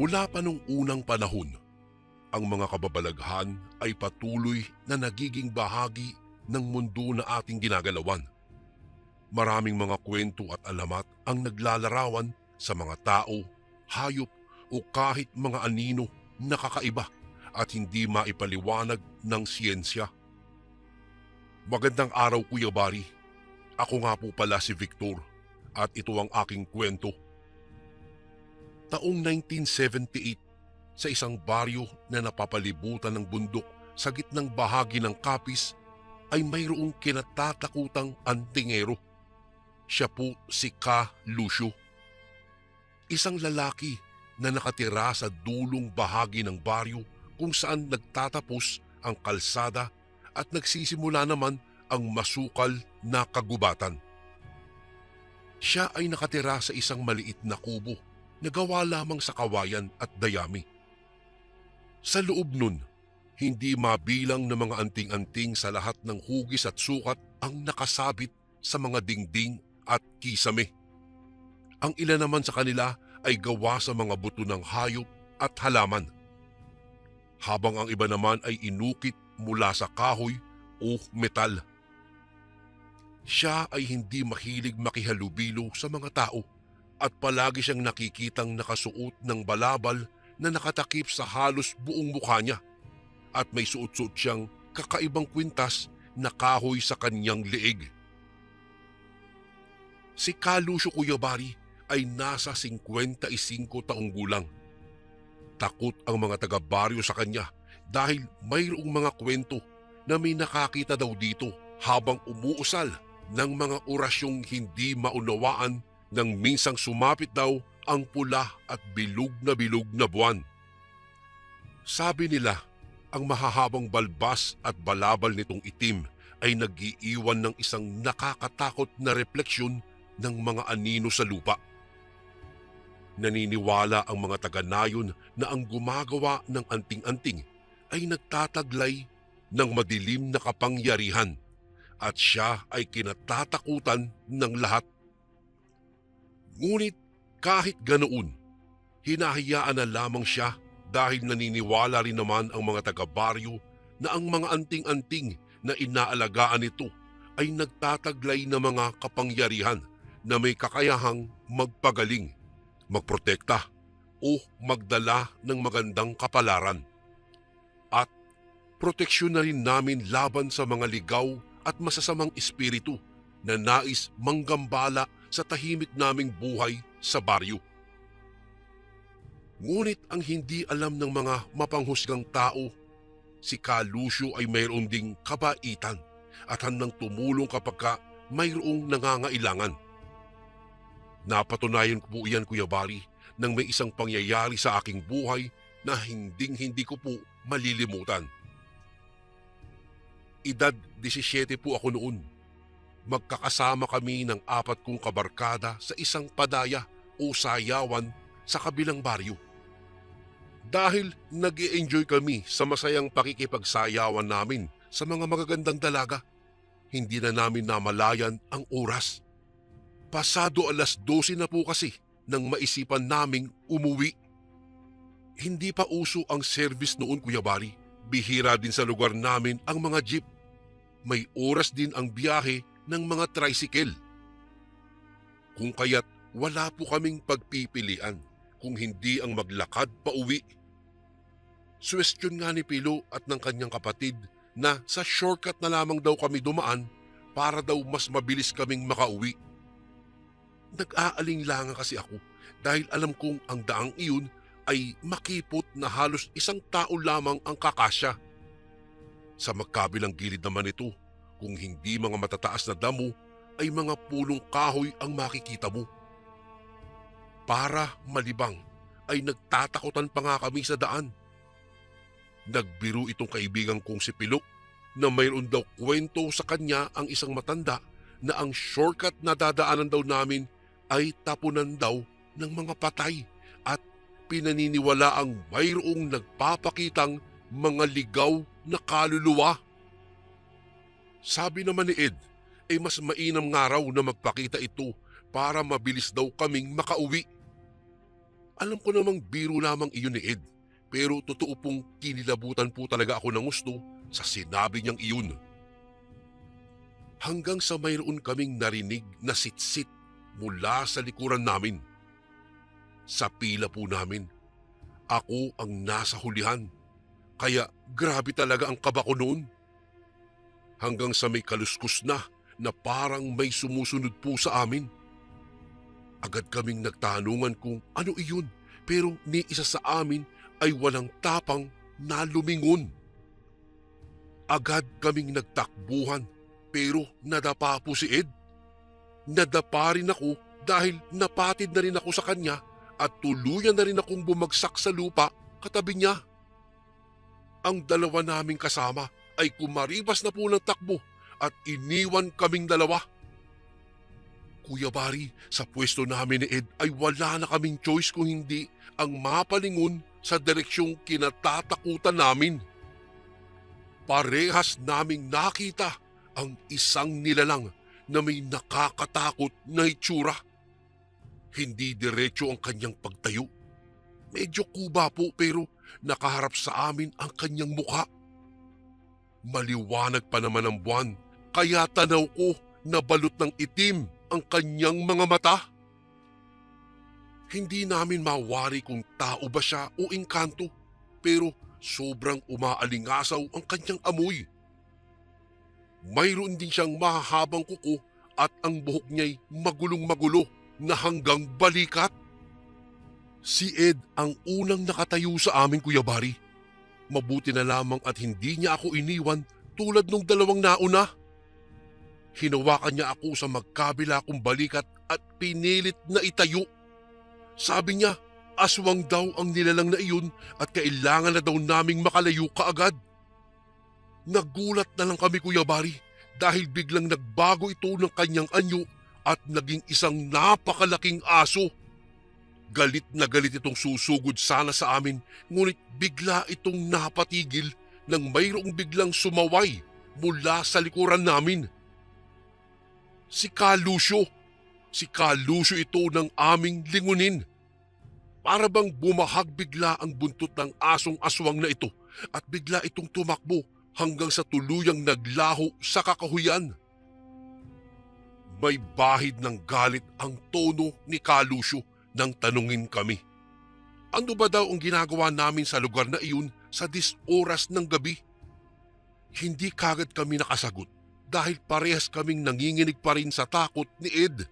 Mula pa nung unang panahon, ang mga kababalaghan ay patuloy na nagiging bahagi ng mundo na ating ginagalawan. Maraming mga kwento at alamat ang naglalarawan sa mga tao, hayop o kahit mga anino na kakaiba at hindi maipaliwanag ng siyensya. Magandang araw, Kuya Bari. Ako nga po pala si Victor at ito ang aking kwento. Taong 1978, sa isang baryo na napapalibutan ng bundok sa gitnang bahagi ng Capiz, ay mayroong kinatatakutang antingero. Siya po si Ka Lucio. Isang lalaki na nakatira sa dulong bahagi ng baryo kung saan nagtatapos ang kalsada at nagsisimula naman ang masukal na kagubatan. Siya ay nakatira sa isang maliit na kubo na gawa lamang sa kawayan at dayami. Sa loob nun, hindi mabilang na mga anting-anting sa lahat ng hugis at sukat ang nakasabit sa mga dingding at kisame. Ang ilan naman sa kanila ay gawa sa mga buto ng hayop at halaman, habang ang iba naman ay inukit mula sa kahoy o metal. Siya ay hindi mahilig makihalubilo sa mga tao at palagi siyang nakikitang nakasuot ng balabal na nakatakip sa halos buong mukha niya at may suot-suot siyang kakaibang kwintas na kahoy sa kanyang leeg. Si Ka Lucio, Kuya Bari, ay nasa 55 taong gulang. Takot ang mga taga-baryo sa kanya dahil mayroong mga kwento na may nakakita daw dito habang umuusal ng mga orasyong hindi maunawaan nang minsang sumapit daw ang pula at bilog na buwan. Sabi nila, ang mahahabang balbas at balabal nitong itim ay nag-iiwan ng isang nakakatakot na refleksyon ng mga anino sa lupa. Naniniwala ang mga taga-nayon na ang gumagawa ng anting-anting ay nagtataglay ng madilim na kapangyarihan at siya ay kinatatakutan ng lahat. Ngunit kahit ganoon, hinahayaan na lamang siya dahil naniniwala rin naman ang mga taga-baryo na ang mga anting-anting na inaalagaan nito ay nagtataglay ng mga kapangyarihan na may kakayahang magpagaling, magprotekta o magdala ng magandang kapalaran. At proteksyon na rin namin laban sa mga ligaw at masasamang espiritu na nais manggambala sa tahimik naming buhay sa baryo. Ngunit ang hindi alam ng mga mapanghusgang tao, si Ka Lucio ay mayroon ding kabaitan at handang tumulong kapag mayroong nangangailangan. Napatunayan ko po iyan, Kuya Bari, nang may isang pangyayari sa aking buhay na hindi ko po malilimutan. Edad 17 po ako noon. Magkakasama kami ng 4 kong kabarkada sa isang padaya o sayawan sa kabilang baryo. Dahil nag-i-enjoy kami sa masayang pakikipagsayawan namin sa mga magagandang dalaga, hindi na namin namalayan ang oras. Pasado 12:00 na po kasi nang maisipan naming umuwi. Hindi pa uso ang service noon, Kuya Bari. Bihira din sa lugar namin ang mga jeep. May oras din ang biyahe ng mga tricycle. Kung kaya't wala po kaming pagpipilian kung hindi ang maglakad pa uwi. Suwestyon nga ni Pilo at ng kanyang kapatid na sa shortcut na lamang daw kami dumaan para daw mas mabilis kaming makauwi. Nag-aalinlangan kasi ako dahil alam kong ang daang iyon ay makipot na halos isang tao lamang ang kakasya. Sa magkabilang gilid naman ito, kung hindi mga matataas na damo, ay mga pulong kahoy ang makikita mo. Para malibang ay nagtatakutan pa nga kami sa daan. Nagbiro itong kaibigan kong si Pilok na mayroon daw kwento sa kanya ang isang matanda na ang shortcut na dadaanan daw namin ay tapunan daw ng mga patay at pinaniniwala ang mayroong nagpapakitang mga ligaw na kaluluwa. Sabi naman ni Ed, mas mainam nga raw na magpakita ito para mabilis daw kaming makauwi. Alam ko namang biro lamang iyon ni Ed, pero totoo pong kinilabutan po talaga ako ng gusto sa sinabi niyang iyon. Hanggang sa mayroon kaming narinig na sitsit mula sa likuran namin. Sa pila po namin, ako ang nasa hulihan, kaya grabe talaga ang kaba ko noon. Hanggang sa may kaluskos na parang may sumusunod po sa amin. Agad kaming nagtanungan kung ano iyon, pero ni isa sa amin ay walang tapang na lumingon. Agad kaming nagtakbuhan, pero nadapa po si Ed. Nadapa rin ako dahil napatid na rin ako sa kanya at tuluyan na rin akong bumagsak sa lupa katabi niya. Ang dalawa naming kasama ay kumaribas na po ng takbo at iniwan kaming dalawa. Kuya Bari, sa pwesto namin ni Ed ay wala na kaming choice kung hindi ang mapalingon sa direksyong kinatatakutan namin. Parehas naming nakita ang isang nilalang na may nakakatakot na itsura. Hindi diretso ang kanyang pagtayo. Medyo kuba po pero nakaharap sa amin ang kanyang mukha. Maliwanag pa naman ang buwan, kaya tanaw ko na balot ng itim ang kanyang mga mata. Hindi namin mawari kung tao ba siya o engkanto, pero sobrang umaalingasaw ang kanyang amoy. Mayroon din siyang mahahabang kuko at ang buhok niya'y magulong-magulo na hanggang balikat. Si Ed ang unang nakatayo sa amin, Kuya Bari. Mabuti na lamang at hindi niya ako iniwan tulad nung dalawang nauna. Hinawakan niya ako sa magkabila kong balikat at pinilit na itayo. Sabi niya, aswang daw ang nilalang na iyon at kailangan na daw naming makalayo kaagad. Nagulat na lang kami, Kuya Bari, dahil biglang nagbago ito ng kanyang anyo at naging isang napakalaking aso. Galit na galit itong susugod sana sa amin, ngunit bigla itong napatigil nang mayroong biglang sumaway mula sa likuran namin. Si Kalusyo ito ng aming lingunin. Para bang bumahag bigla ang buntot ng asong aswang na ito at bigla itong tumakbo hanggang sa tuluyang naglaho sa kakahuyan. May bahid ng galit ang tono ni Kalusyo nang tanungin kami. Ano ba daw ang ginagawa namin sa lugar na iyon sa 10 oras ng gabi? Hindi kagad kami nakasagot dahil parehas kaming nanginginig pa rin sa takot ni Ed.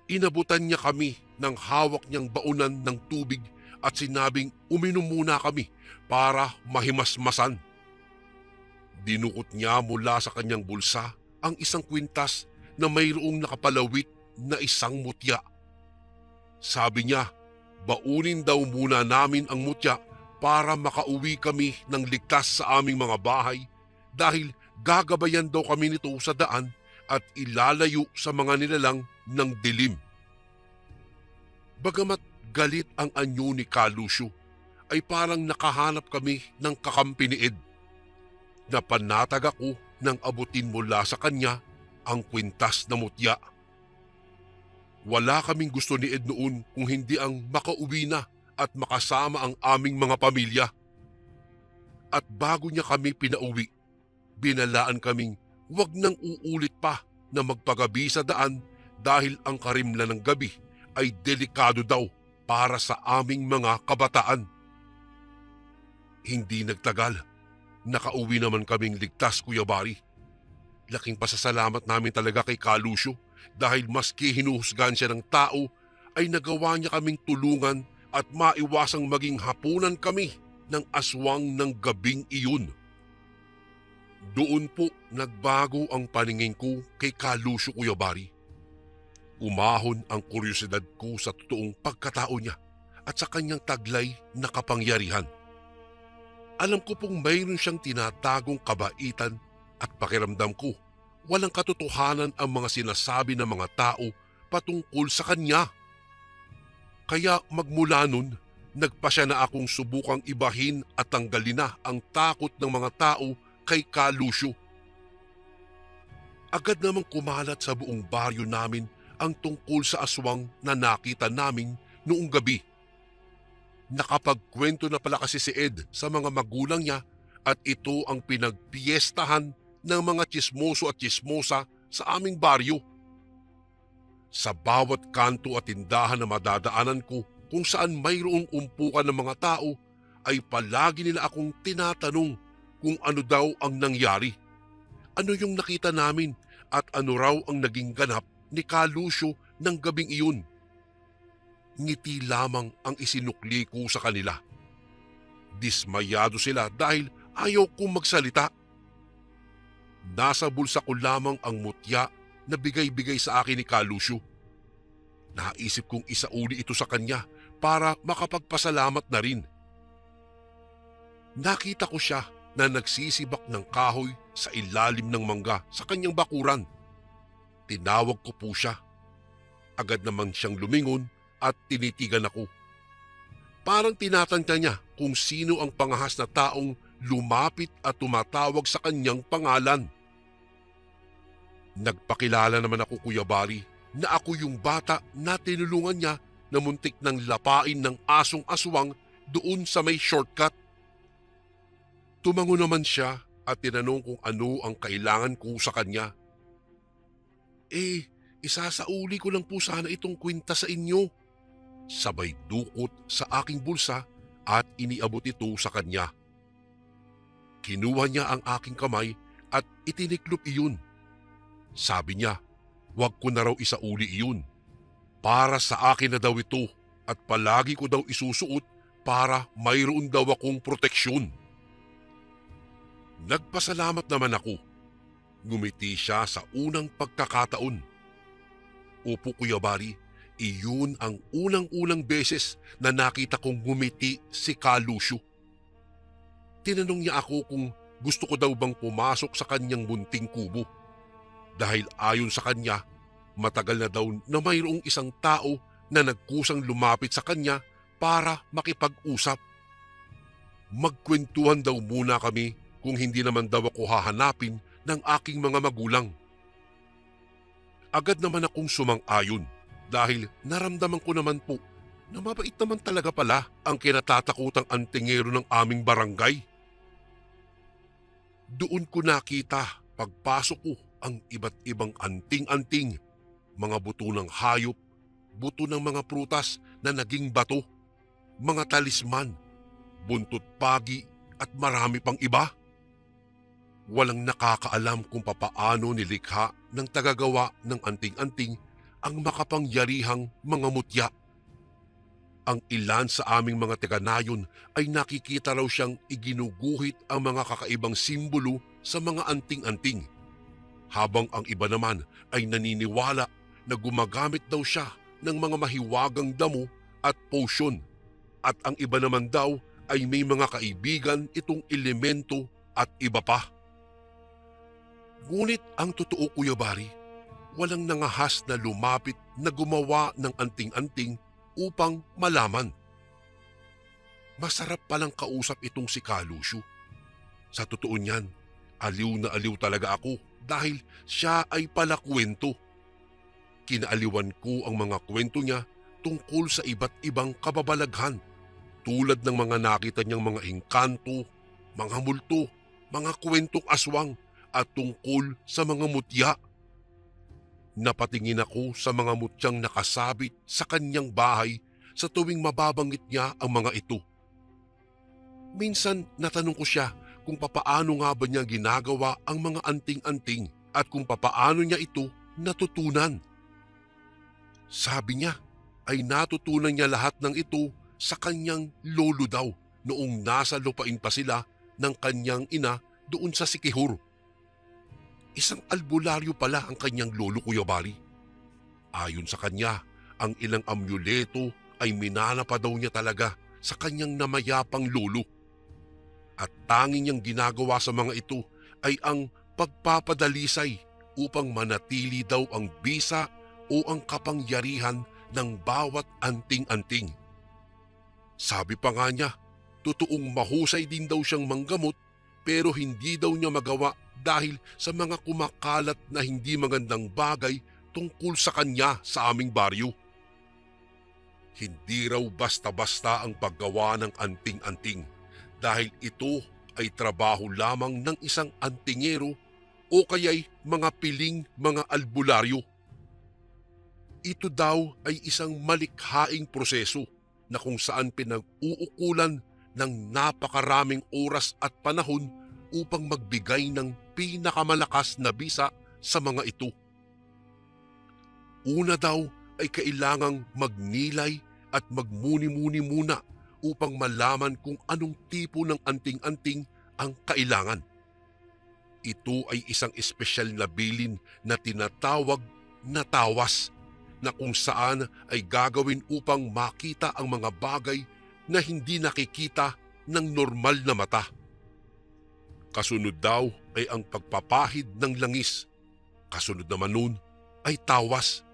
Inabutan niya kami ng hawak niyang baunan ng tubig at sinabing uminom muna kami para mahimasmasan. Dinukot niya mula sa kanyang bulsa ang isang kwintas na mayroong nakapalawit na isang mutya. Sabi niya, baunin daw muna namin ang mutya para makauwi kami ng ligtas sa aming mga bahay dahil gagabayan daw kami nito sa daan at ilalayo sa mga nilalang ng dilim. Bagamat galit ang anyo ni Kalusyo, ay parang nakahanap kami ng kakampi ni Ed. Napanatag ako nang abutin mula sa kanya ang kwintas na mutya. Wala kaming gusto ni Ed noon kung hindi ang makauwi na at makasama ang aming mga pamilya. At bago niya kami pinauwi, binalaan kaming huwag nang uulit pa na magpagabi sa daan dahil ang karimlan ng gabi ay delikado daw para sa aming mga kabataan. Hindi nagtagal, nakauwi naman kaming ligtas, Kuya Bari. Laking pasasalamat namin talaga kay Kalusyo dahil maski hinuhusgahan siya ng tao ay nagawa niya kaming tulungan at maiwasang maging hapunan kami ng aswang ng gabing iyon. Doon po nagbago ang paningin ko kay Kalusyo, Kuya Bari. Umahon ang kuryosidad ko sa totoong pagkatao niya at sa kanyang taglay na kapangyarihan. Alam ko pong mayroon siyang tinatagong kabaitan at pakiramdam ko walang katotohanan ang mga sinasabi ng mga tao patungkol sa kanya. Kaya magmula nun, nagpasya na akong subukang ibahin at tanggalin na ang takot ng mga tao kay Kalusyo. Agad namang kumalat sa buong baryo namin ang tungkol sa aswang na nakita namin noong gabi. Nakapagkwento na pala kasi si Ed sa mga magulang niya at ito ang pinagpiestahan ng mga tsismoso at tsismosa sa aming baryo. Sa bawat kanto at tindahan na madadaanan ko kung saan mayroong umpukan ng mga tao ay palagi nila akong tinatanong kung ano daw ang nangyari. Ano yung nakita namin at ano raw ang naging ganap ni Ka Lucio ng gabing iyon. Ngiti lamang ang isinukli ko sa kanila. Dismayado sila dahil ayaw kong magsalita. Nasa bulsa ko lamang ang mutya na bigay-bigay sa akin ni Ka Lucio. Naisip kong isauli ito sa kanya para makapagpasalamat na rin. Nakita ko siya na nagsisibak ng kahoy sa ilalim ng mangga sa kanyang bakuran. Tinawag ko po siya. Agad naman siyang lumingon at tinitigan ako. Parang tinatantya niya kung sino ang pangahas na taong lumapit at tumatawag sa kanyang pangalan. Nagpakilala naman ako, Kuya Bari, na ako yung bata na tinulungan niya na muntik ng lapain ng asong aswang doon sa may shortcut. Tumango naman siya at tinanong kung ano ang kailangan ko sa kanya. Isasauli ko lang po sana itong kwenta sa inyo. Sabay dukot sa aking bulsa at iniabot ito sa kanya. Kinuha niya ang aking kamay at itiniklop iyon. Sabi niya, wag ko na raw isauli iyon. Para sa akin na daw ito at palagi ko daw isusuot para mayroon daw akong proteksyon. Nagpasalamat naman ako. Ngumiti siya sa unang pagkakataon. Opo, Kuya Bari, iyon ang unang-unang beses na nakita kong ngumiti si Ka Lucio. Tinanong niya ako kung gusto ko daw bang pumasok sa kanyang munting kubo. Dahil ayon sa kanya, matagal na daw na mayroong isang tao na nagkusang lumapit sa kanya para makipag-usap. Magkwentuhan daw muna kami kung hindi naman daw ako hahanapin ng aking mga magulang. Agad naman akong sumang-ayon dahil naramdaman ko naman po na mabait naman talaga pala ang kinatatakutang antingero ng aming barangay. Doon ko nakita pagpasok ko ang iba't ibang anting-anting, mga buto ng hayop, buto ng mga prutas na naging bato, mga talisman, buntot pagi at marami pang iba. Walang nakakaalam kung papaano nilikha ng tagagawa ng anting-anting ang makapangyarihang mga mutya. Ang ilan sa aming mga taga-nayon ay nakikita raw siyang iginuguhit ang mga kakaibang simbolo sa mga anting-anting, habang ang iba naman ay naniniwala na gumagamit daw siya ng mga mahiwagang damo at potion, at ang iba naman daw ay may mga kaibigan itong elemento at iba pa. Ngunit ang totoo, Kuya Bari, walang nangahas na lumapit na gumawa ng anting-anting upang malaman. Masarap palang kausap itong si Ka Lucio. Sa totoo niyan, aliw na aliw talaga ako dahil siya ay palakwento. Kinaaliwan ko ang mga kwento niya tungkol sa iba't ibang kababalaghan, tulad ng mga nakita niyang mga engkanto, mga multo, mga kwentong aswang at tungkol sa mga mutya. Napatingin ako sa mga mutyang nakasabit sa kanyang bahay sa tuwing mababanggit niya ang mga ito. Minsan natanong ko siya kung papaano nga ba niya ginagawa ang mga anting-anting at kung papaano niya ito natutunan. Sabi niya ay natutunan niya lahat ng ito sa kanyang lolo daw noong nasa lupain pa sila ng kanyang ina doon sa Sikihor. Isang albularyo pala ang kanyang lolo, Kuya Bari. Ayon sa kanya, ang ilang amuleto ay minana pa daw niya talaga sa kanyang namayapang lolo. At tanging niyang ginagawa sa mga ito ay ang pagpapadalisay upang manatili daw ang bisa o ang kapangyarihan ng bawat anting-anting. Sabi pa nga niya, totoong mahusay din daw siyang manggamot pero hindi daw niya magawa dahil sa mga kumakalat na hindi magandang bagay tungkol sa kanya sa aming baryo. Hindi raw basta-basta ang paggawa ng anting-anting dahil ito ay trabaho lamang ng isang antingero o kaya'y mga piling mga albularyo. Ito daw ay isang malikhaing proseso na kung saan pinag-uukulan ng napakaraming oras at panahon upang magbigay ng pinakamalakas na bisa sa mga ito. Una daw ay kailangang magnilay at magmuni-muni muna upang malaman kung anong tipo ng anting-anting ang kailangan. Ito ay isang espesyal na bilin na tinatawag na tawas na kung saan ay gagawin upang makita ang mga bagay na hindi nakikita ng normal na mata. Kasunod daw ay ang pagpapahid ng langis. Kasunod naman nun ay tawas.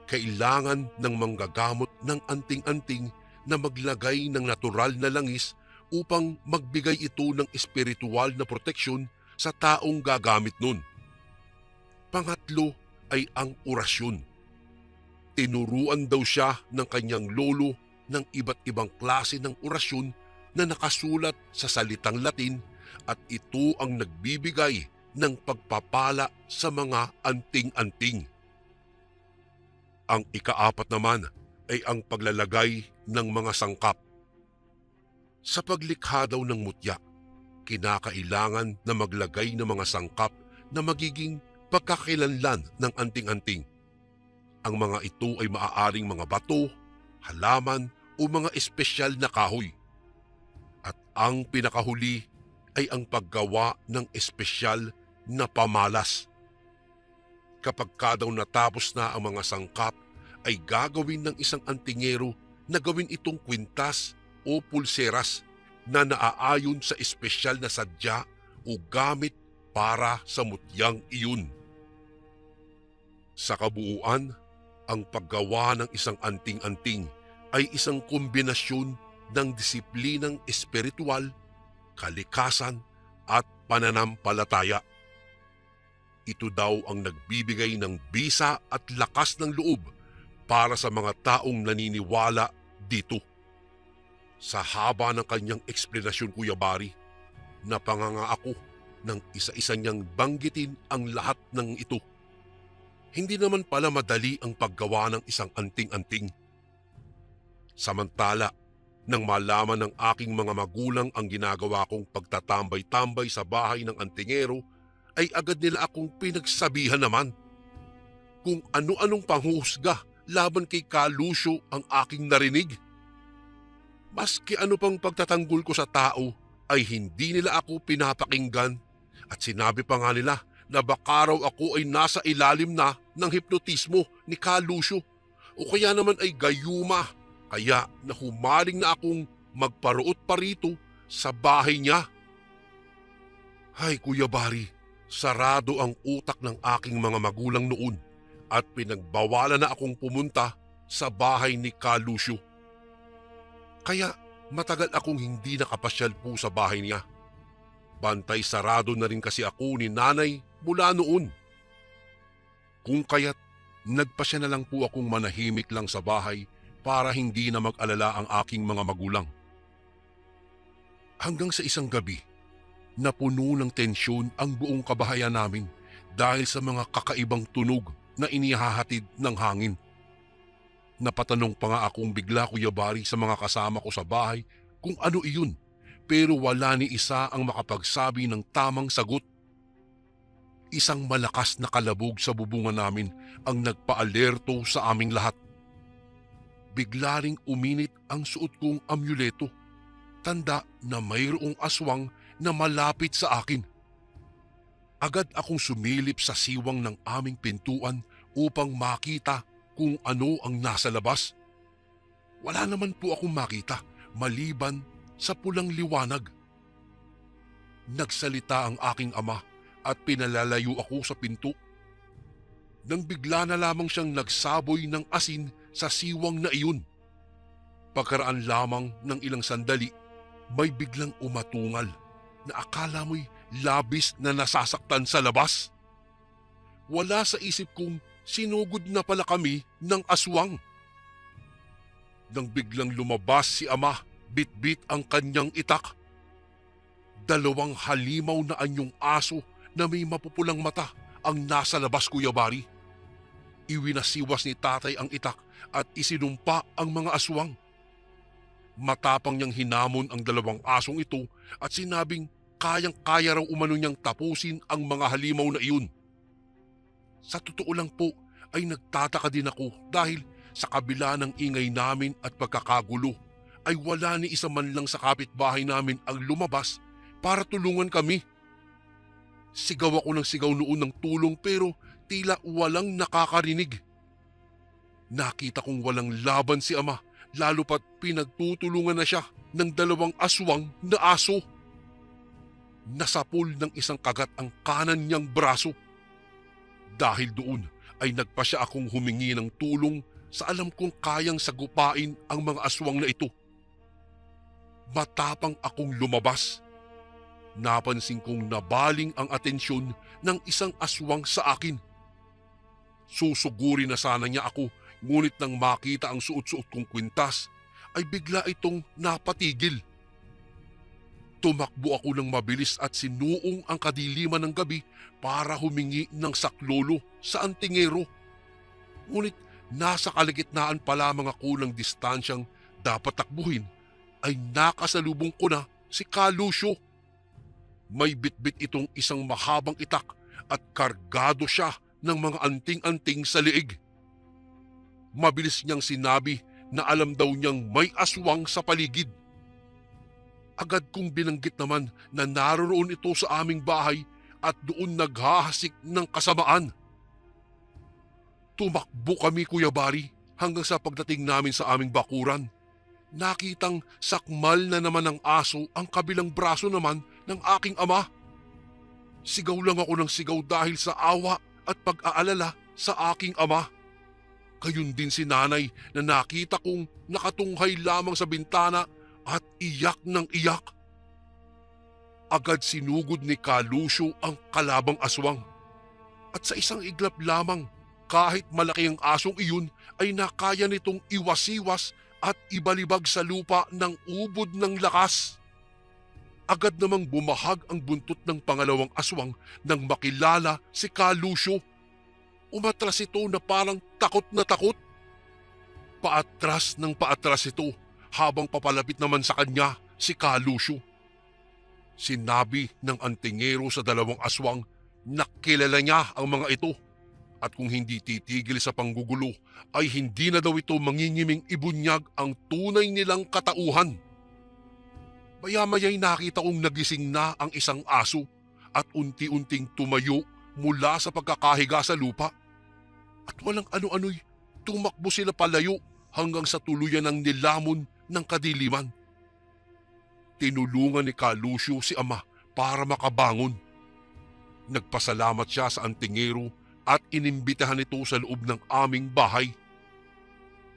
Kailangan ng manggagamot ng anting-anting na maglagay ng natural na langis upang magbigay ito ng espiritual na proteksyon sa taong gagamit nun. Pangatlo ay ang orasyon. Tinuruan daw siya ng kanyang lolo ng iba't ibang klase ng orasyon na nakasulat sa salitang Latin at ito ang nagbibigay ng pagpapala sa mga anting-anting. Ang ikaapat naman ay ang paglalagay ng mga sangkap. Sa paglikha daw ng mutya, kinakailangan na maglagay ng mga sangkap na magiging pagkakilanlan ng anting-anting. Ang mga ito ay maaaring mga bato, halaman o mga espesyal na kahoy. At ang pinakahuli ay ang paggawa ng espesyal na pamalas. Kapag daw natapos na ang mga sangkap, ay gagawin ng isang antingero na gawin itong kwintas o pulseras na naaayon sa espesyal na sadya o gamit para sa mutyang iyon. Sa kabuuan, ang paggawa ng isang anting-anting ay isang kombinasyon ng disiplinang espiritual, kalikasan at pananampalataya. Ito daw ang nagbibigay ng bisa at lakas ng loob para sa mga taong naniniwala dito. Sa haba ng kanyang eksplenasyon, Kuya Bari, napanganga ako ng isa-isa niyang banggitin ang lahat ng ito. Hindi naman pala madali ang paggawa ng isang anting-anting. Samantala, nang malaman ng aking mga magulang ang ginagawa kong pagtatambay-tambay sa bahay ng antingero, ay agad nila akong pinagsabihan naman. Kung ano-anong panghuhusga laban kay Ka Lucio ang aking narinig. Maski ano pang pagtatanggol ko sa tao, ay hindi nila ako pinapakinggan at sinabi pa nga nila na baka raw ako ay nasa ilalim na ng hipnotismo ni Ka Lucio o kaya naman ay gayuma. Kaya nahumaling na akong magparuot pa rito sa bahay niya. Hay Kuya Bari, sarado ang utak ng aking mga magulang noon at pinagbawalan na akong pumunta sa bahay ni Ka Lucio. Kaya matagal akong hindi nakapasyal po sa bahay niya. Bantay sarado na rin kasi ako ni nanay mula noon. Kung kaya't nagpasya na lang po akong manahimik lang sa bahay para hindi na mag-alala ang aking mga magulang. Hanggang sa isang gabi, napuno ng tensyon ang buong kabahayan namin dahil sa mga kakaibang tunog na inihahatid ng hangin. Napatanong pa nga akong bigla, Kuya Bari, sa mga kasama ko sa bahay kung ano iyon, pero wala ni isa ang makapagsabi ng tamang sagot. Isang malakas na kalabog sa bubungan namin ang nagpa-alerto sa aming lahat. Bigla ring uminit ang suot kong amuleto, tanda na mayroong aswang na malapit sa akin. Agad akong sumilip sa siwang ng aming pintuan upang makita kung ano ang nasa labas. Wala naman po akong makita maliban sa pulang liwanag. Nagsalita ang aking ama at pinalalayo ako sa pinto. Nang bigla na lamang siyang nagsaboy ng asin sa siwang na iyon. Pagkaraan lamang ng ilang sandali, may biglang umatungal na akala mo'y labis na nasasaktan sa labas. Wala sa isip kong sinugod na pala kami ng aswang. nang biglang lumabas si ama, bitbit ang kanyang itak. Dalawang halimaw na anyong aso na may mapupulang mata ang nasa labas, Kuya Bari. Iwinasiwas ni tatay ang itak at isinumpa ang mga aswang. Matapang niyang hinamon ang dalawang asong ito at sinabing kayang-kaya raw umano niyang tapusin ang mga halimaw na iyon. Sa totoo lang po ay nagtataka din ako dahil sa kabila ng ingay namin at pagkakagulo ay wala ni isa man lang sa kapitbahay namin ang lumabas para tulungan kami. Sigaw ako ng sigaw noon ng tulong pero tila walang nakakarinig. Nakita kong walang laban si ama, lalo pat pinagtutulungan na siya ng dalawang aswang na aso. Nasapul ng isang kagat ang kanan niyang braso. Dahil doon ay nagpasya akong humingi ng tulong sa alam kong kayang sagupain ang mga aswang na ito. Matapang akong lumabas. Napansin kong nabaling ang atensyon ng isang aswang sa akin. Susuguri na sana niya ako, ngunit nang makita ang suot-suot kong kwintas, ay bigla itong napatigil. Tumakbo ako ng mabilis at sinuong ang kadiliman ng gabi para humingi ng saklolo sa antingero. Ngunit nasa kalagitnaan pa lamang ako ng distansyang dapat takbuhin ay nakasalubong ko na si Kalusyo. May bitbit itong isang mahabang itak at kargado siya ng mga anting-anting sa liig. Mabilis niyang sinabi na alam daw niyang may aswang sa paligid. Agad kong binanggit naman na naroon ito sa aming bahay at doon naghahasik ng kasamaan. Tumakbo kami, Kuya Bari, hanggang sa pagdating namin sa aming bakuran. Nakitang sakmal na naman ng aso ang kabilang braso naman ng aking ama. Sigaw lang ako ng sigaw dahil sa awa at pag-aalala sa aking ama. Gayun din si nanay na nakita kong nakatunghay lamang sa bintana at iyak ng iyak. Agad sinugod ni Kalusyo ang kalabang aswang. At sa isang iglap lamang, kahit malaki ang asong iyon, ay nakaya nitong iwasiwas at ibalibag sa lupa ng ubod ng lakas. Agad namang bumahag ang buntot ng pangalawang aswang nang makilala si Kalusyo. Umatras ito na parang takot na takot. Paatras ng paatras ito habang papalapit naman sa kanya si Kalusyo. Sinabi ng antingero sa dalawang aswang na kilala niya ang mga ito at kung hindi titigil sa panggugulo ay hindi na daw ito mangingiming ibunyag ang tunay nilang katauhan. Maya-maya'y nakita kong nagising na ang isang aso at unti-unting tumayo mula sa pagkakahiga sa lupa. At walang ano-ano'y tumakbo sila palayo hanggang sa tuluyan ng nilamon ng kadiliman. Tinulungan ni Kalusyo si ama para makabangon. Nagpasalamat siya sa antingero at inimbitahan ito sa loob ng aming bahay.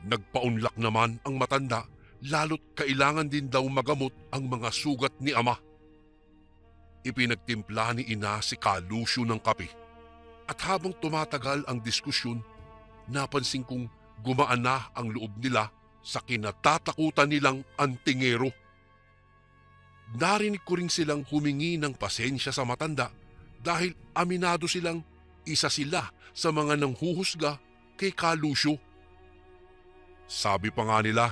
Nagpaunlak naman ang matanda, lalo't kailangan din daw magamot ang mga sugat ni ama. Ipinagtimpla ni ina si Kalusyo ng kape. At habang tumatagal ang diskusyon, napansin kong gumaan na ang loob nila sa kinatatakutan nilang antingero. Narinig ko rin silang humingi ng pasensya sa matanda dahil aminado silang isa sila sa mga nanghuhusga kay Kalusyo. Sabi pa nga nila,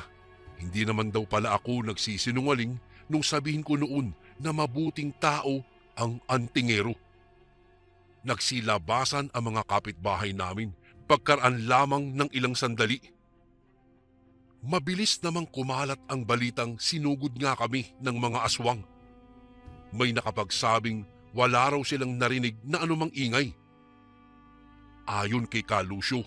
hindi naman daw pala ako nagsisinungaling nung sabihin ko noon na mabuting tao ang antingero. Nagsilabasan ang mga kapitbahay namin pagkaraan lamang ng ilang sandali. Mabilis namang kumalat ang balitang sinugod nga kami ng mga aswang. May nakapagsabing wala raw silang narinig na anumang ingay. Ayon kay Kalusyo,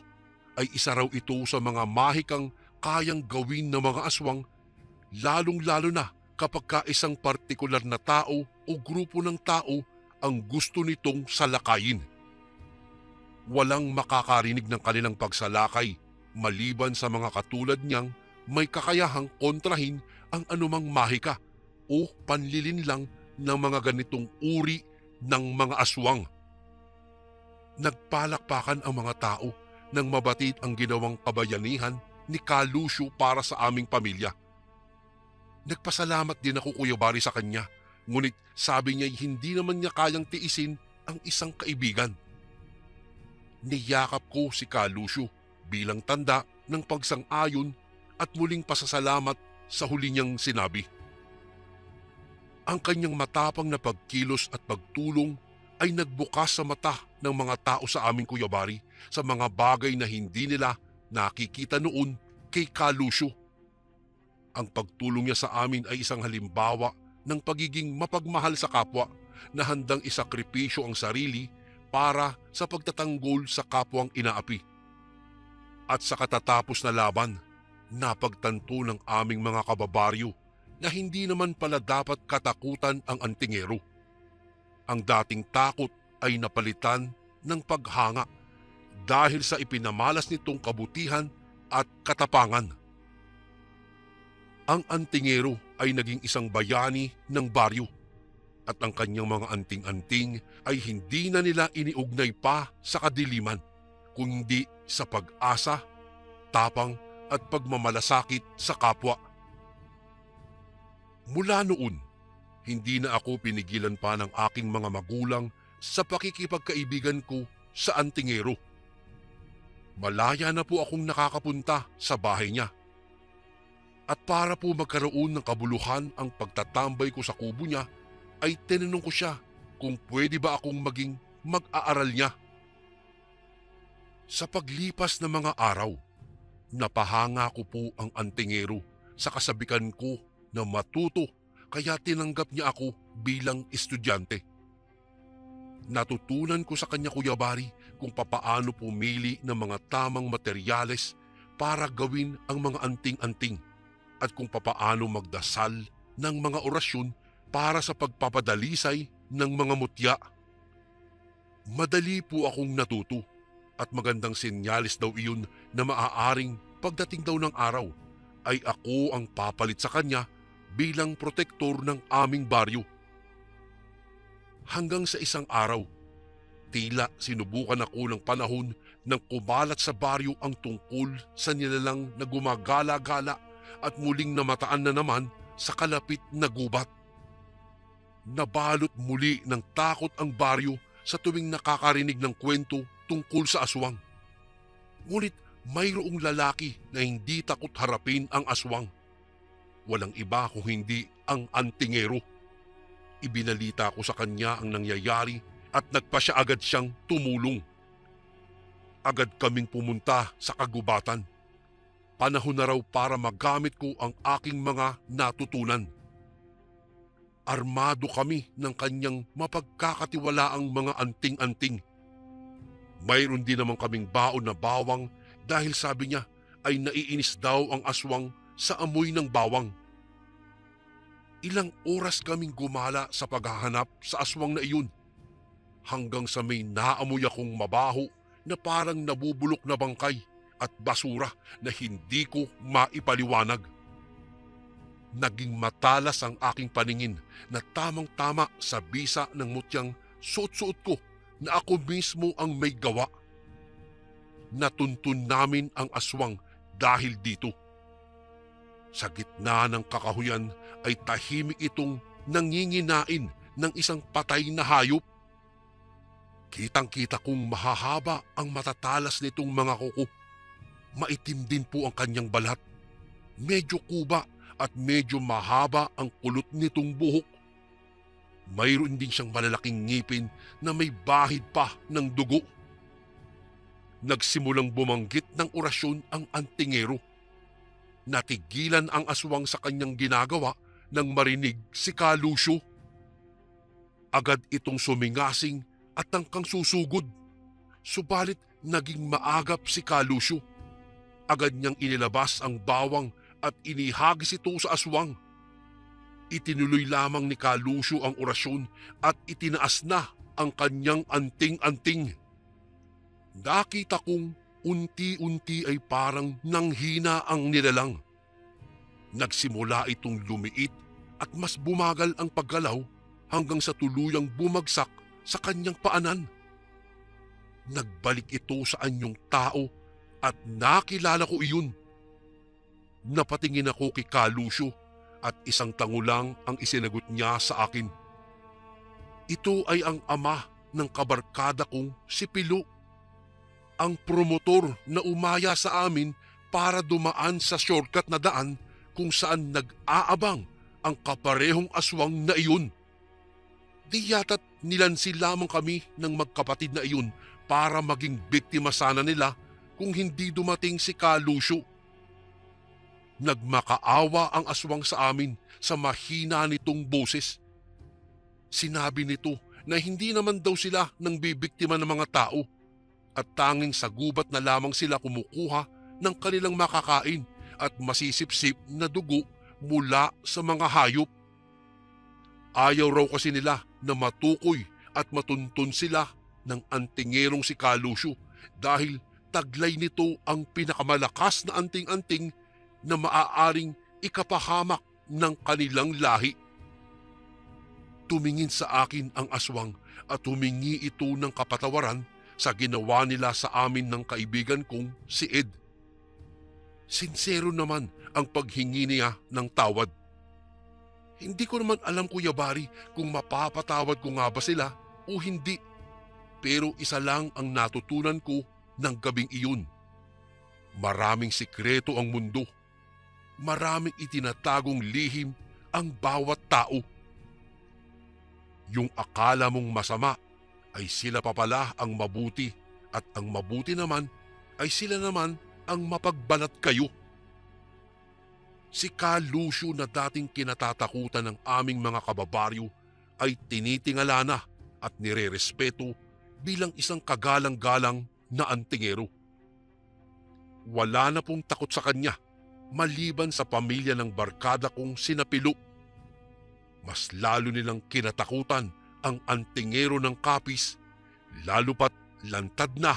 ay isa raw ito sa mga mahikang kayang gawin ng mga aswang, lalong-lalo na kapag ka isang partikular na tao o grupo ng tao ang gusto nitong salakayin. Walang makakarinig ng kanilang pagsalakay maliban sa mga katulad niyang may kakayahang kontrahin ang anumang mahika o panlilinlang ng mga ganitong uri ng mga aswang. Nagpalakpakan ang mga tao nang mabatid ang ginawang kabayanihan ni Ka Lucio para sa aming pamilya. Nagpasalamat din ako, Kuya Bari, sa kanya, ngunit sabi niya hindi naman niya kayang tiisin ang isang kaibigan. Niyakap ko si Ka Lucio bilang tanda ng pagsang-ayon at muling pasasalamat sa huli niyang sinabi. Ang kanyang matapang na pagkilos at pagtulong ay nagbukas sa mata ng mga tao sa aming, Kuya Bari, sa mga bagay na hindi nila nakikita noon kay Ka Lucio. Ang pagtulong niya sa amin ay isang halimbawa ng pagiging mapagmahal sa kapwa na handang isakripisyo ang sarili para sa pagtatanggol sa kapwang inaapi. At sa katatapos na laban, napagtanto ng aming mga kababaryo na hindi naman pala dapat katakutan ang antingero. Ang dating takot ay napalitan ng paghanga dahil sa ipinamalas nitong kabutihan at katapangan. Ang antingero ay naging isang bayani ng baryo at ang kanyang mga anting-anting ay hindi na nila iniugnay pa sa kadiliman, kundi sa pag-asa, tapang at pagmamalasakit sa kapwa. Mula noon, hindi na ako pinigilan pa ng aking mga magulang sa pakikipagkaibigan ko sa antingero. Malaya na po akong nakakapunta sa bahay niya. At para po magkaroon ng kabuluhan ang pagtatambay ko sa kubo niya, ay tinanong ko siya kung pwede ba akong maging mag-aaral niya. Sa paglipas ng mga araw, napahanga ko po ang antingero sa kasabikan ko na matuto, kaya tinanggap niya ako bilang estudyante. Natutunan ko sa kanya, Kuya Bari, kung papaano pumili ng mga tamang materyales para gawin ang mga anting-anting at kung papaano magdasal ng mga orasyon para sa pagpapadalisay ng mga mutya. Madali po akong natuto at magandang senyales daw iyon na maaaring pagdating daw ng araw ay ako ang papalit sa kanya bilang protektor ng aming baryo. Hanggang sa isang araw, tila sinubukan ako ng panahon nang kumalat sa baryo ang tungkol sa nilalang na gumagala-gala at muling namataan na naman sa kalapit na gubat. Nabalot muli ng takot ang baryo sa tuwing nakakarinig ng kwento tungkol sa aswang. Ngunit mayroong lalaki na hindi takot harapin ang aswang. Walang iba kung hindi ang antingero. Ibinalita ko sa kanya ang nangyayari at nagpa siya agad siyang tumulong. Agad kaming pumunta sa kagubatan. Panahon na raw para magamit ko ang aking mga natutunan. Armado kami ng kanyang mapagkakatiwalaang mga anting-anting. Mayroon din naman kaming baon na bawang dahil sabi niya ay naiinis daw ang aswang sa amoy ng bawang. Ilang oras kaming gumala sa paghahanap sa aswang na iyon hanggang sa may naamoy akong mabaho na parang nabubulok na bangkay at basura na hindi ko maipaliwanag. Naging matalas ang aking paningin na tamang-tama sa bisa ng mutyang suot-suot ko na ako mismo ang may gawa. Natuntun namin ang aswang dahil dito. Sa gitna ng kakahuyan ay tahimik itong nanginginain ng isang patay na hayop. Kitang-kita kong mahahaba ang matatalas nitong mga kuko. Maitim din po ang kanyang balat. Medyo kuba at medyo mahaba ang kulot nitong buhok. Mayroon din siyang malalaking ngipin na may bahid pa ng dugo. Nagsimulang bumanggit ng orasyon ang antingero. Natigilan ang aswang sa kanyang ginagawa nang marinig si Ka Lucio. Agad itong sumingasing at tangkang susugod. Subalit naging maagap si Ka Lucio. Agad niyang inilabas ang bawang at inihagis ito sa aswang. Itinuloy lamang ni Ka Lucio ang orasyon at itinaas na ang kanyang anting-anting. Nakita kong unti-unti ay parang nanghina ang nilalang. Nagsimula itong lumiit at mas bumagal ang paggalaw hanggang sa tuluyang bumagsak sa kanyang paanan. Nagbalik ito sa anyong tao at nakilala ko iyon. Napatingin ako kay Kalusyo at isang tango lang ang isinagot niya sa akin. Ito ay ang ama ng kabarkada kong si Pilo, ang promotor na umaya sa amin para dumaan sa shortcut na daan kung saan nag-aabang ang kaparehong aswang na iyon. Di yata't nilansi lamang kami ng magkapatid na iyon para maging biktima sana nila kung hindi dumating si Kalusyo. Nagmakaawa ang aswang sa amin sa mahina nitong boses. Sinabi nito na hindi naman daw sila nang bibiktima ng mga tao at tanging sa gubat na lamang sila kumukuha ng kanilang makakain at masisipsip na dugo mula sa mga hayop. Ayaw raw kasi nila na matukoy at matuntun sila ng antingerong si Kalusyo dahil taglay nito ang pinakamalakas na anting-anting na maaaring ikapahamak ng kanilang lahi. Tumingin sa akin ang aswang at humingi ito ng kapatawaran sa ginawa nila sa amin ng kaibigan kong si Ed. Sinsero naman ang paghingi niya ng tawad. Hindi ko naman alam, Kuya Bari, kung mapapatawad ko nga ba sila o hindi. Pero isa lang ang natutunan ko ng gabing iyon. Maraming sikreto ang mundo. Maraming itinatagong lihim ang bawat tao. Yung akala mong masama ay sila pa pala ang mabuti at ang mabuti naman ay sila naman ang mapagbalat kayo. Si Kalusyo na dating kinatatakutan ng aming mga kababaryo ay tinitingala na at nirerespeto bilang isang kagalang-galang na antingero. Wala na pong takot sa kanya maliban sa pamilya ng barkada kong sina Pilo. Mas lalo nilang kinatakutan ang antingero ng Kapis, lalo pat lantad na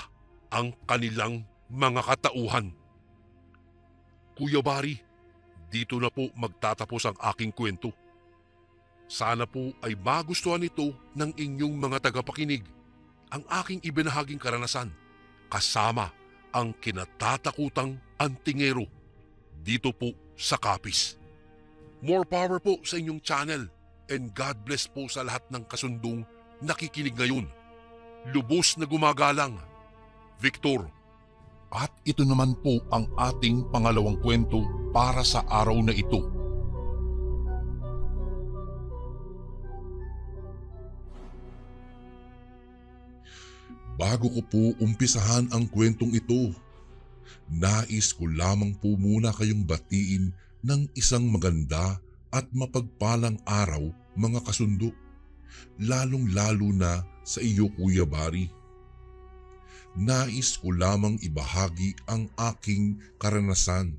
ang kanilang mga katauhan. Kuya Bari, dito na po magtatapos ang aking kwento. Sana po ay magustuhan ito ng inyong mga tagapakinig ang aking ibinahaging karanasan kasama ang kinatatakutang antingero dito po sa Kapis. More power po sa inyong channel and God bless po sa lahat ng kasundong nakikinig ngayon. Lubos na gumagalang, Victor. At ito naman po ang ating pangalawang kwento para sa araw na ito. Bago ko po umpisahan ang kwentong ito, nais ko lamang po muna kayong batiin ng isang maganda at mapagpalang araw, mga kasundo, lalong-lalo na sa iyo, Kuya Bari. Nais ko lamang ibahagi ang aking karanasan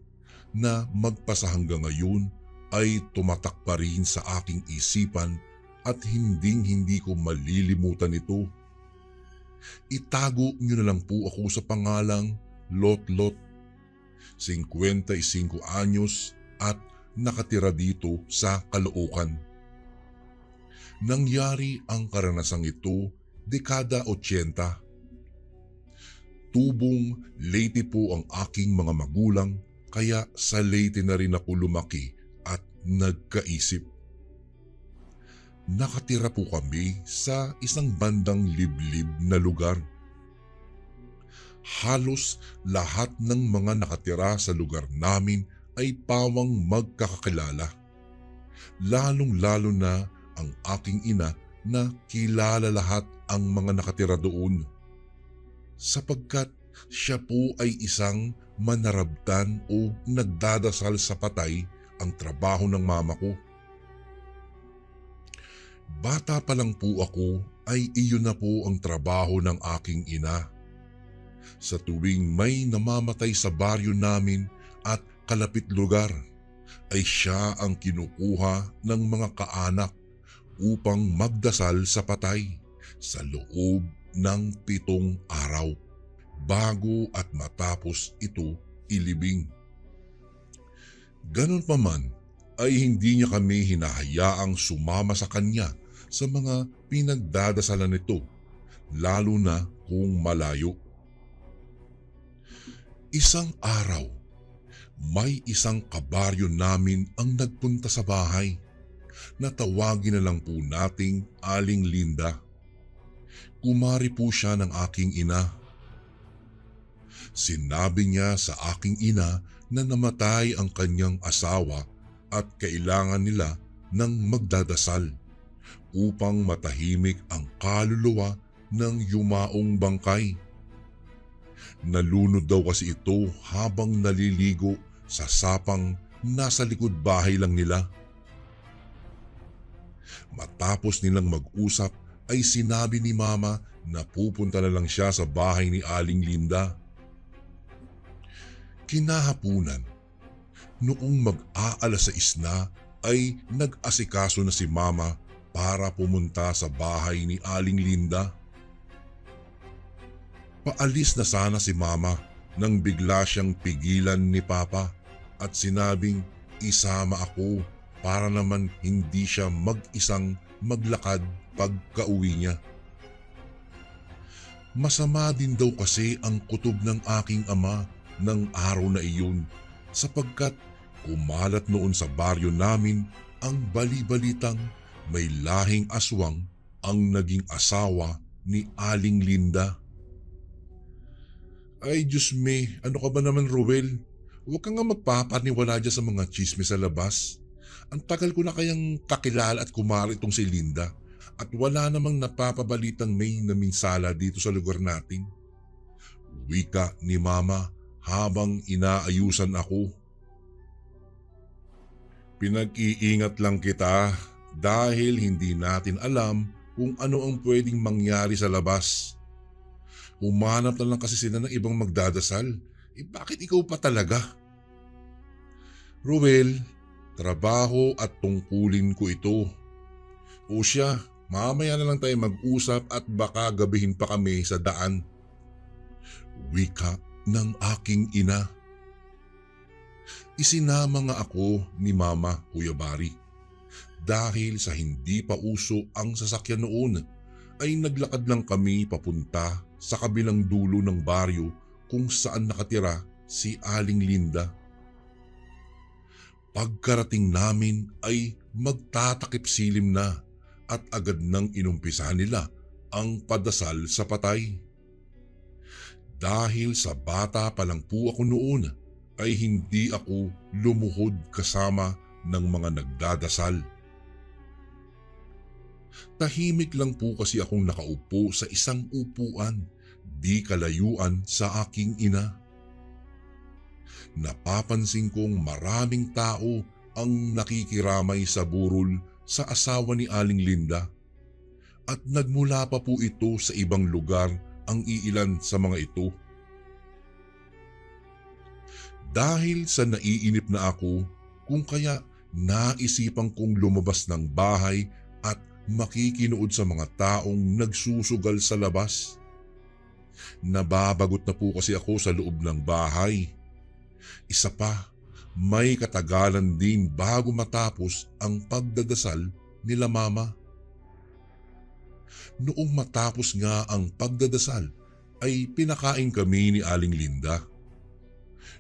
na magpasa hanggang ngayon ay tumatak pa rin sa aking isipan at hinding-hindi ko malilimutan ito. Itago niyo na lang po ako sa pangalang Lot-Lot, 55 anyos at nakatira dito sa Caloocan. Nangyari ang karanasang ito dekada 80. Tubong Leyte po ang aking mga magulang kaya sa Leyte na rin ako lumaki at nagkaisip. Nakatira po kami sa isang bandang liblib na lugar. Halos lahat ng mga nakatira sa lugar namin ay pawang magkakakilala. Lalong-lalo na ang aking ina na kilala lahat ang mga nakatira doon. Sapagkat siya po ay isang manarabtan o nagdadasal sa patay ang trabaho ng mama ko. Bata pa lang po ako ay iyon na po ang trabaho ng aking ina. Sa tuwing may namamatay sa baryo namin at kalapit lugar, ay siya ang kinukuha ng mga kaanak upang magdasal sa patay sa loob ng 7 araw bago at matapos ito ilibing. Ganon pa man ay hindi niya kami hinahayaang sumama sa kanya sa mga pinagdadasalan nito, lalo na kung malayo. Isang araw, may isang kabaryo namin ang nagpunta sa bahay. Natawagin na lang po nating Aling Linda. Kumari po siya ng aking ina. Sinabi niya sa aking ina na namatay ang kanyang asawa at kailangan nila ng magdadasal upang matahimik ang kaluluwa ng yumaong bangkay. Nalunod daw kasi ito habang naliligo sa sapang nasa likod bahay lang nila. Matapos nilang mag-usap ay sinabi ni Mama na pupunta na lang siya sa bahay ni Aling Linda. Kinahapunan, noong mag-aalas-6 na ay nag-asikaso na si Mama para pumunta sa bahay ni Aling Linda. Paalis na sana si Mama nang bigla siyang pigilan ni Papa at sinabing isama ako para naman hindi siya mag-isang maglakad pagka-uwi niya. Masama din daw kasi ang kutob ng aking ama ng araw na iyon sapagkat kumalat noon sa baryo namin ang bali-balitang may lahing aswang ang naging asawa ni Aling Linda. Ay Diyos me, ano ka ba naman Ruel? Huwag ka nga magpapaniwala dyan sa mga chismis sa labas. Ang tagal ko na kayang kakilala at kumari itong si Linda at wala namang napapabalitang may naminsala dito sa lugar natin. Wika ni Mama habang inaayusan ako. Pinag-iingat lang kita dahil hindi natin alam kung ano ang pwedeng mangyari sa labas. Umanap na lang kasi sila ng ibang magdadasal. Bakit ikaw pa talaga? Ruel, trabaho at tungkulin ko ito. O siya, mamaya na lang tayo mag-usap at baka gabihin pa kami sa daan. Wika ng aking ina. Isinama nga ako ni Mama, Kuya Bari. Dahil sa hindi pa uso ang sasakyan noon, ay naglakad lang kami papunta sa kabilang dulo ng baryo kung saan nakatira si Aling Linda. Pagkarating namin ay magtatakip silim na at agad nang inumpisahan nila ang padasal sa patay. Dahil sa bata pa lang po ako noon ay hindi ako lumuhod kasama ng mga nagdadasal. Tahimik lang po kasi akong nakaupo sa isang upuan, di kalayuan sa aking ina. Napapansin kong maraming tao ang nakikiramay sa burol sa asawa ni Aling Linda at nagmula pa po ito sa ibang lugar ang iilan sa mga ito. Dahil sa naiinip na ako kung kaya naisipan kong lumabas ng bahay at makikinood sa mga taong nagsusugal sa labas. Nababagot na po kasi ako sa loob ng bahay. Isa pa, may katagalan din bago matapos ang pagdadasal nila Mama. Noong matapos nga ang pagdadasal ay pinakain kami ni Aling Linda.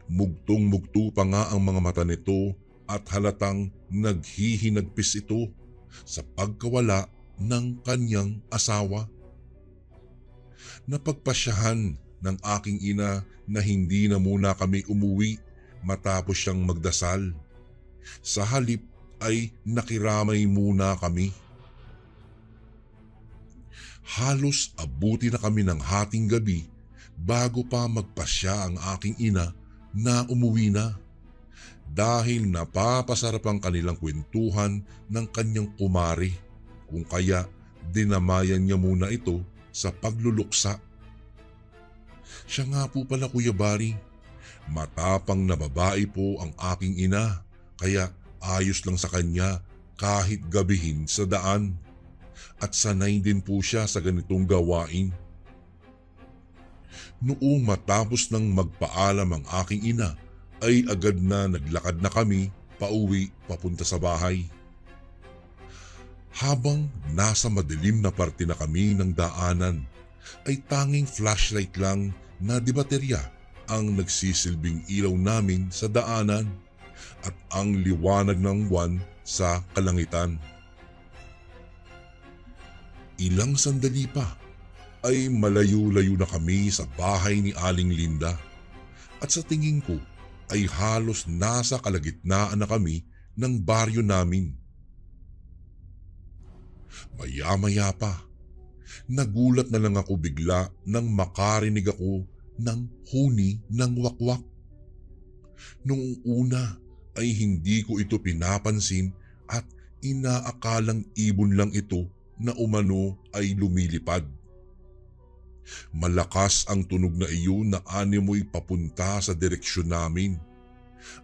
Mugtong-mugto pa nga ang mga mata nito at halatang naghihinagpis ito sa pagkawala ng kanyang asawa. Napagpasyahan ng aking ina na hindi na muna kami umuwi matapos siyang magdasal. Sa halip ay nakiramay muna kami. Halos abuti na kami ng hating gabi bago pa magpasya ang aking ina na umuwi na. Dahil napapasarap ang kanilang kwentuhan ng kanyang kumari kung kaya dinamayan niya muna ito sa pagluluksa. Siya nga po pala Kuya Bari, matapang na babae po ang aking ina kaya ayos lang sa kanya kahit gabihin sa daan at sanay din po siya sa ganitong gawain. Noong matapos ng magpaalam ang aking ina ay agad na naglakad na kami pauwi papunta sa bahay. Habang nasa madilim na parte na kami ng daanan ay tanging flashlight lang na di baterya ang nagsisilbing ilaw namin sa daanan at ang liwanag ng buwan sa kalangitan. Ilang sandali pa ay malayo-layo na kami sa bahay ni Aling Linda at sa tingin ko ay halos nasa kalagitnaan na kami ng baryo namin. Maya-maya pa, nagulat na lang ako bigla nang makarinig ako ng huni ng wakwak. Noong una ay hindi ko ito pinapansin at inaakalang ibon lang ito na umano ay lumilipad. Malakas ang tunog na iyon na animoy papunta sa direksyon namin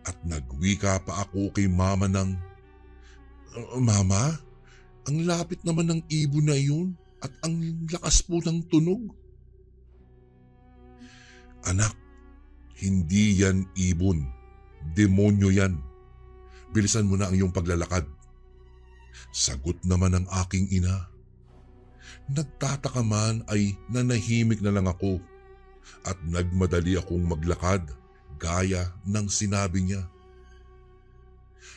at nagwika pa ako kay mama ng, "Mama, ang lapit naman ng ibon na iyon at ang lakas po ng tunog." "Anak, hindi yan ibon. Demonyo yan. Bilisan mo na ang iyong paglalakad." Sagot naman ng aking ina. Nagtataka man ay nanahimik na lang ako at nagmadali akong maglakad gaya ng sinabi niya.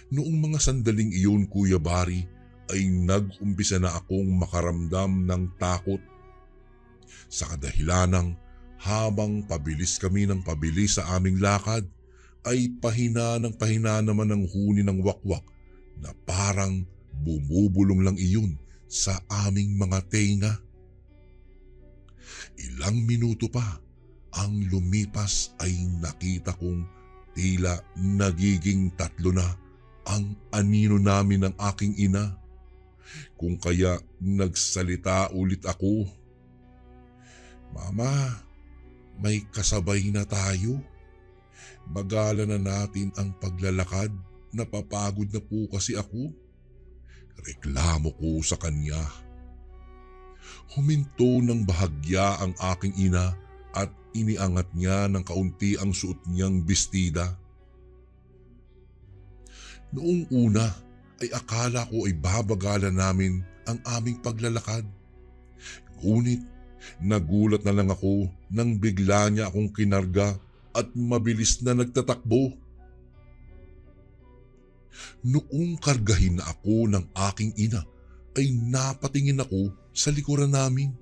Noong mga sandaling iyon, Kuya Bari, ay nag-umpisa na akong makaramdam ng takot. Sa kadahilanang habang pabilis kami ng pabilis sa aming lakad, ay pahina ng pahina naman ang huni ng wakwak na parang bumubulong lang iyon sa aming mga tenga. Ilang minuto pa ang lumipas ay nakita kong tila nagiging 3 na ang anino namin ng aking ina. Kung kaya nagsalita ulit ako, "Mama, may kasabay na tayo. Bagala na natin ang paglalakad. Napapagod na po kasi ako." Reklamo ko sa kanya. Huminto ng bahagya ang aking ina at iniangat niya ng kaunti ang suot niyang bestida. Noong una ay akala ko ay babagalan namin ang aming paglalakad. Ngunit nagulat na lang ako nang bigla niya akong kinarga at mabilis na nagtatakbo. Noong kargahin na ako ng aking ina ay napatingin ako sa likuran namin,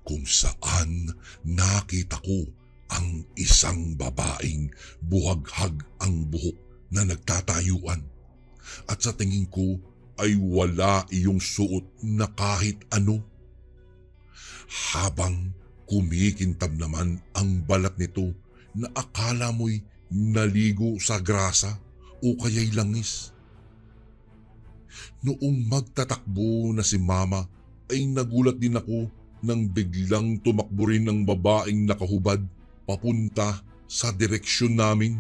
kung saan nakita ko ang isang babaeng buhaghag ang buhok na nagtatayuan at sa tingin ko ay wala iyong suot na kahit ano. Habang kumikintab naman ang balat nito na akala mo'y naligo sa grasa o kaya'y langis. Noong magtatakbo na si mama ay nagulat din ako nang biglang tumakbo rin ang babaeng nakahubad papunta sa direksyon namin.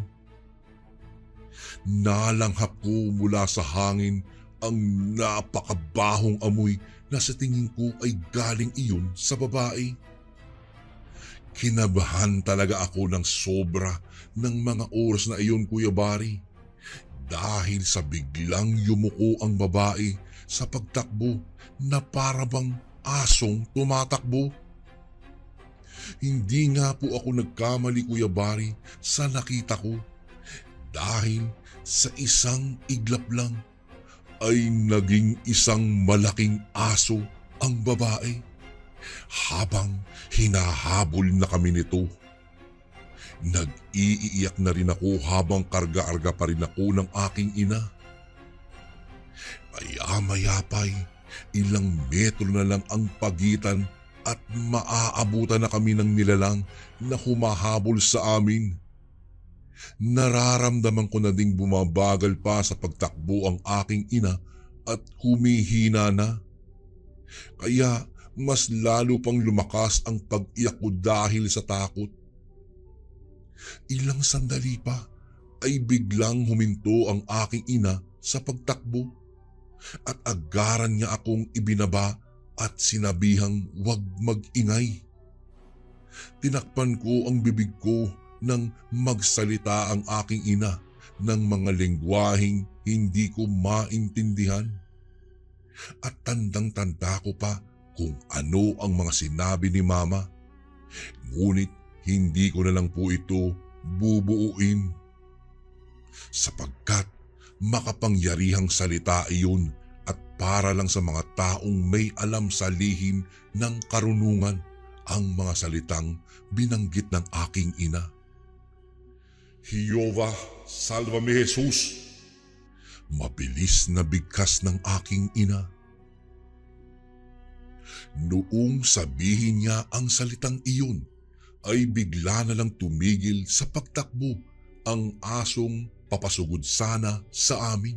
Nalanghap ko mula sa hangin ang napakabahong amoy na sa tingin ko ay galing iyon sa babae. Kinabahan talaga ako ng sobra ng mga oras na iyon, Kuya Bari, dahil sa biglang yumuko ang babae sa pagtakbo na para bang asong tumatakbo. Hindi nga po ako nagkamali, Kuya Bari, sa nakita ko, dahil sa isang iglap lang ay naging isang malaking aso ang babae habang hinahabol na kami nito. Nag-iiyak na rin ako habang karga-arga pa rin ako ng aking ina. Maya-maya pa'y ilang metro na lang ang pagitan at maaabutan na kami ng nilalang na humahabol sa amin. Nararamdaman ko na ding bumabagal pa sa pagtakbo ang aking ina at humihina na. Kaya mas lalo pang lumakas ang pag-iyak ko dahil sa takot. Ilang sandali pa ay biglang huminto ang aking ina sa pagtakbo at agaran niya akong ibinaba at sinabihang huwag mag-ingay. Tinakpan ko ang bibig ko nang magsalita ang aking ina ng mga lengguwaheng hindi ko maintindihan. At tandang-tanda ko pa kung ano ang mga sinabi ni mama. Ngunit hindi ko na lang po ito bubuuin. Sapagkat makapangyarihang salita iyon at para lang sa mga taong may alam sa lihim ng karunungan ang mga salitang binanggit ng aking ina. Jehovah, salva mi Jesus! Mabilis na bigkas ng aking ina. Noong sabihin niya ang salitang iyon, ay bigla na lang tumigil sa pagtakbo ang asong papasugod sana sa amin.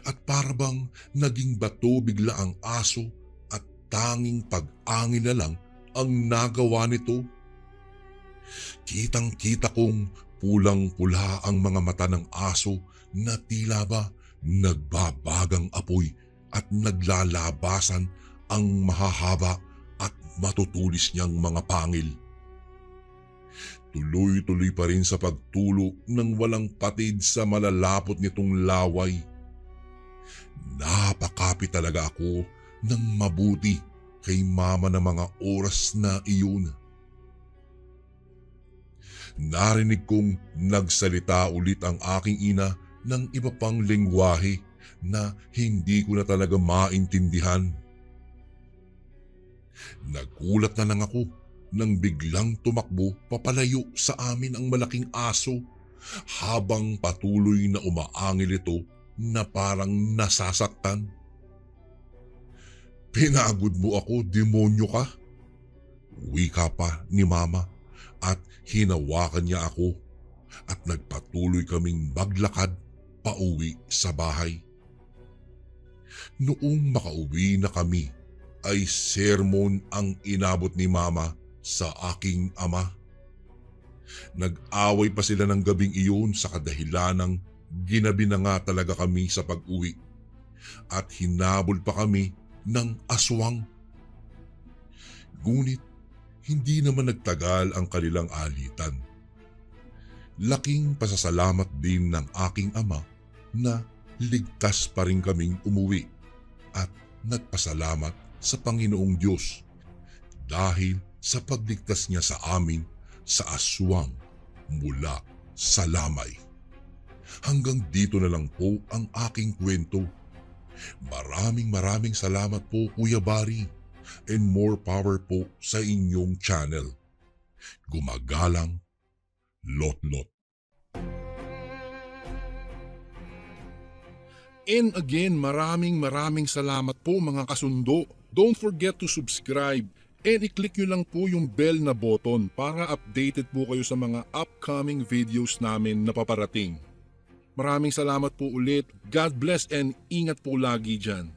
At parabang naging bato bigla ang aso at tanging pag-angin na lang ang nagawa nito. Kitang-kita kong pulang-pula ang mga mata ng aso na tila ba nagbabagang apoy at naglalabasan ang mahahaba at matutulis niyang mga pangil. Tuloy-tuloy pa rin sa pagtulo ng walang patid sa malalapot nitong laway. Napakapit talaga ako ng mabuti kay mama ng mga oras na iyon. Narinig kong nagsalita ulit ang aking ina ng iba pang lengguwahe na hindi ko na talaga maintindihan. Nagulat na lang ako nang biglang tumakbo papalayo sa amin ang malaking aso habang patuloy na umaangil ito na parang nasasaktan. Pinagod mo ako, demonyo ka? Wika pa ni mama at hinawakan niya ako at nagpatuloy kaming maglakad pauwi sa bahay. Noong makauwi na kami ay sermon ang inabot ni mama sa aking ama. Nag-away pa sila ng gabing iyon sa kadahilanang ginabi na nga talaga kami sa pag-uwi at hinabol pa kami ng aswang. Ngunit hindi naman nagtagal ang kanilang alitan. Laking pasasalamat din ng aking ama na ligtas pa rin kaming umuwi at nagpasalamat sa Panginoong Diyos dahil sa pagligtas niya sa amin sa aswang mula sa lamay. Hanggang dito na lang po ang aking kwento. Maraming salamat po Kuya Barry and more power po sa inyong channel. Gumagalang, Lot-Lot. And again, maraming salamat po mga kasundo. Don't forget to subscribe and i-click nyo lang po yung bell na button para updated po kayo sa mga upcoming videos namin na paparating. Maraming salamat po ulit. God bless and ingat po lagi dyan.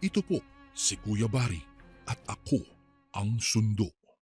Ito po si Kuya Barry at ako ang sundo.